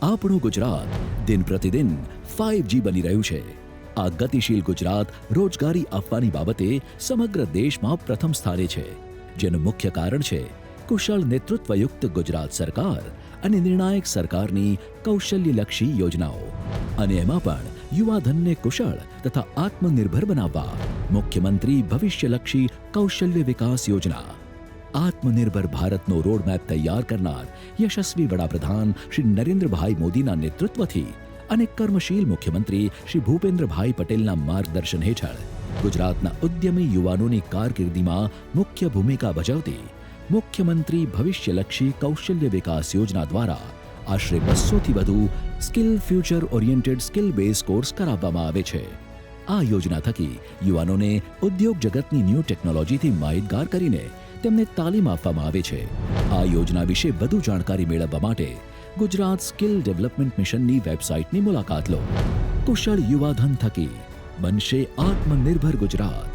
આપણું ગુજરાત દિન પ્રતિદિન 5G બની રહ્યું છે. આ ગતિશીલ ગુજરાત રોજગારી આપવાની બાબતે સમગ્ર દેશમાં પ્રથમ સ્થાને છે, જેનું મુખ્ય કારણ છે કુશળ નેતૃત્વયુક્ત ગુજરાત સરકાર અને નિર્ણાયક સરકારની કૌશલ્યલક્ષી યોજનાઓ. અને એમાં પણ યુવાધનને કુશળ તથા આત્મનિર્ભર બનાવવા મુખ્યમંત્રી ભવિષ્યલક્ષી કૌશલ્ય વિકાસ યોજના. આત્મનિર્ભર ભારતનો રોડમેપ તૈયાર કરનાર યશસ્વી વડાપ્રધાન શ્રી નરેન્દ્રભાઈ મોદીના નેતૃત્વથી અને કર્મશીલ મુખ્યમંત્રી શ્રી ભૂપેન્દ્રભાઈ પટેલના માર્ગદર્શન હેઠળ ગુજરાતના ઉદ્યમી યુવાનોની કારકિર્દીમાં મુખ્ય ભૂમિકા ભજવતી મુખ્યમંત્રી ભવિષ્યલક્ષી કૌશલ્ય વિકાસ યોજના દ્વારા આશરે 200થી વધુ skill future oriented skill base course કરાવવામાં આવે છે. આ યોજના થકી યુવાનોને ઉદ્યોગ જગતની ન્યૂ ટેકનોલોજીથી માહિતગાર કરીને તેમને તાલીમ આપવામાં આવે છે. આ યોજના વિશે વધુ જાણકારી મેળવવા માટે ગુજરાત સ્કિલ ડેવલપમેન્ટ મિશનની વેબસાઇટની મુલાકાત લો. કુશળ યુવાધન થકી બનશે આત્મનિર્ભર ગુજરાત.